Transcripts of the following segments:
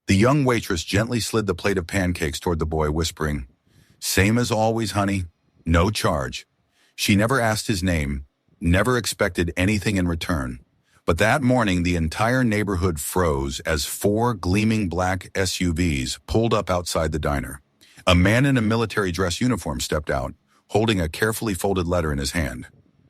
The young waitress gently slid the plate of pancakes toward the boy, whispering, "Same as always, honey. No charge." She never asked his name, never expected anything in return. But that morning, the entire neighborhood froze as 4 gleaming black SUVs pulled up outside the diner. A man in a military dress uniform stepped out, holding a carefully folded letter in his hand.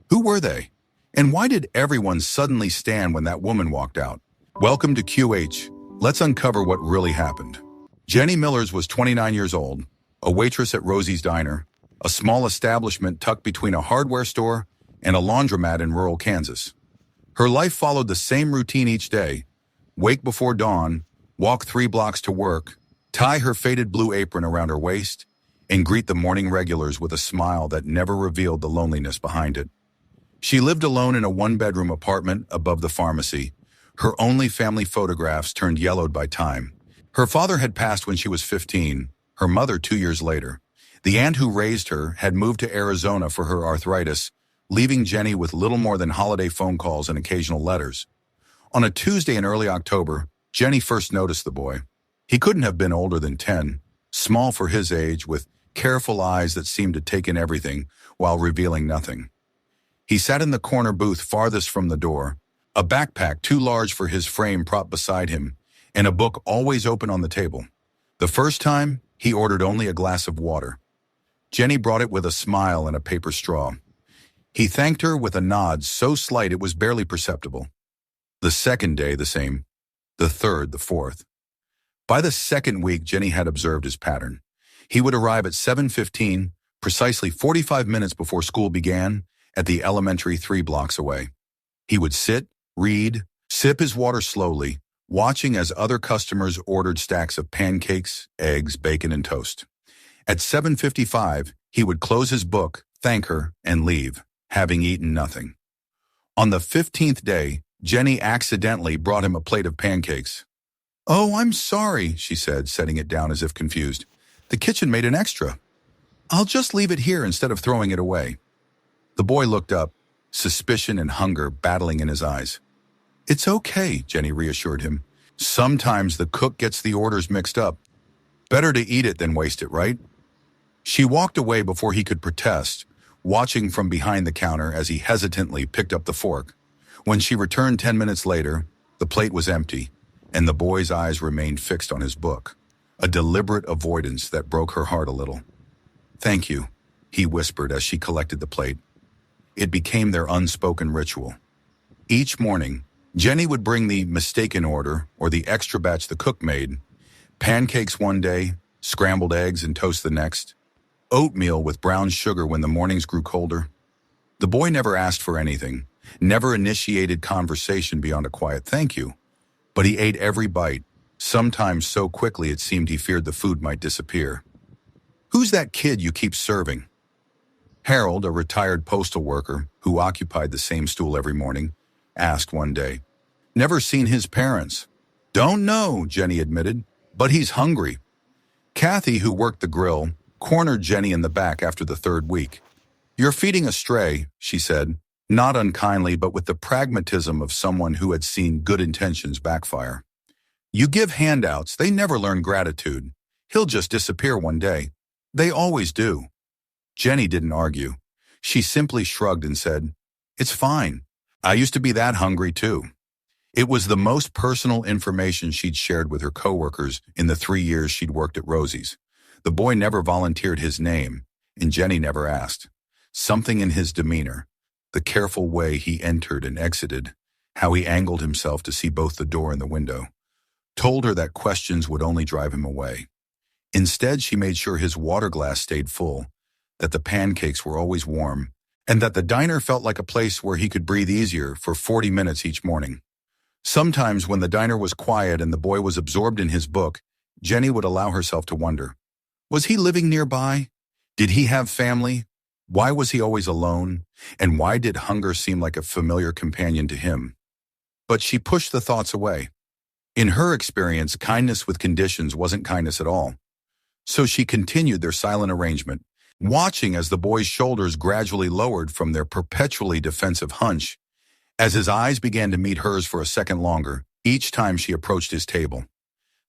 Who were they? And why did everyone suddenly stand when that woman walked out? Welcome to QH. Let's uncover what really happened. Jenny Millers was 29 years old, a waitress at Rosie's Diner, a small establishment tucked between a hardware store and a laundromat in rural Kansas. Her life followed the same routine each day: wake before dawn, walk 3 blocks to work, tie her faded blue apron around her waist, and greet the morning regulars with a smile that never revealed the loneliness behind it. She lived alone in a 1-bedroom apartment above the pharmacy, her only family photographs turned yellowed by time. Her father had passed when she was 15, her mother 2 years later. The aunt who raised her had moved to Arizona for her arthritis, leaving Jenny with little more than holiday phone calls and occasional letters. On a Tuesday in early October, Jenny first noticed the boy. He couldn't have been older than 10, small for his age, with careful eyes that seemed to take in everything while revealing nothing. He sat in the corner booth farthest from the door, a backpack too large for his frame propped beside him, and a book always open on the table. The first time, he ordered only a glass of water. Jenny brought it with a smile and a paper straw. He thanked her with a nod so slight it was barely perceptible. The second day, the same. The third, the fourth. By the second week, Jenny had observed his pattern. He would arrive at 7:15, precisely 45 minutes before school began, at the elementary 3 blocks away. He would sit, read, sip his water slowly, watching as other customers ordered stacks of pancakes, eggs, bacon, and toast. At 7:55, he would close his book, thank her, and leave, having eaten nothing. On the 15th day, Jenny accidentally brought him a plate of pancakes. "Oh, I'm sorry," she said, setting it down as if confused. "The kitchen made an extra. I'll just leave it here instead of throwing it away." The boy looked up, suspicion and hunger battling in his eyes. "It's okay," Jenny reassured him. "Sometimes the cook gets the orders mixed up. Better to eat it than waste it, right?" She walked away before he could protest, watching from behind the counter as he hesitantly picked up the fork. When she returned 10 minutes later, the plate was empty, and the boy's eyes remained fixed on his book, a deliberate avoidance that broke her heart a little. "Thank you," he whispered as she collected the plate. It became their unspoken ritual. Each morning, Jenny would bring the mistaken order or the extra batch the cook made: pancakes one day, scrambled eggs and toast the next, oatmeal with brown sugar when the mornings grew colder. The boy never asked for anything, never initiated conversation beyond a quiet thank you, but he ate every bite, sometimes so quickly it seemed he feared the food might disappear. "Who's that kid you keep serving?" Harold, a retired postal worker who occupied the same stool every morning, asked one day. "Never seen his parents." "Don't know," Jenny admitted, "but he's hungry." Kathy, who worked the grill, cornered Jenny in the back after the 3rd week. "You're feeding a stray," she said, not unkindly but with the pragmatism of someone who had seen good intentions backfire. "You give handouts, they never learn gratitude. He'll just disappear one day. They always do." Jenny didn't argue. She simply shrugged and said, "It's fine. I used to be that hungry too." It was the most personal information she'd shared with her coworkers in the 3 years she'd worked at Rosie's. The boy never volunteered his name, and Jenny never asked. Something in his demeanor, the careful way he entered and exited, how he angled himself to see both the door and the window, told her that questions would only drive him away. Instead, she made sure his water glass stayed full, that the pancakes were always warm, and that the diner felt like a place where he could breathe easier for 40 minutes each morning. Sometimes when the diner was quiet and the boy was absorbed in his book, Jenny would allow herself to wonder, was he living nearby? Did he have family? Why was he always alone? And why did hunger seem like a familiar companion to him? But she pushed the thoughts away. In her experience, kindness with conditions wasn't kindness at all. So she continued their silent arrangement, watching as the boy's shoulders gradually lowered from their perpetually defensive hunch, as his eyes began to meet hers for a second longer, each time she approached his table.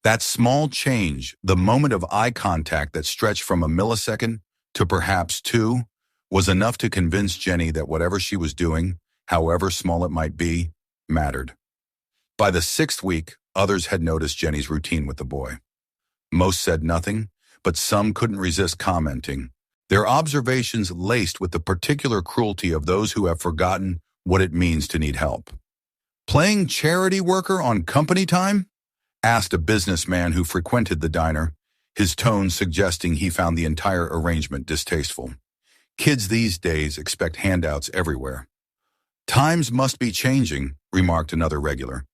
That small change, the moment of eye contact that stretched from a millisecond to perhaps two, was enough to convince Jenny that whatever she was doing, however small it might be, mattered. By the 6th week, others had noticed Jenny's routine with the boy. Most said nothing, but some couldn't resist commenting, their observations laced with the particular cruelty of those who have forgotten what it means to need help. "Playing charity worker on company time?" asked a businessman who frequented the diner, his tone suggesting he found the entire arrangement distasteful. "Kids these days expect handouts everywhere." "Times must be changing," remarked another regular.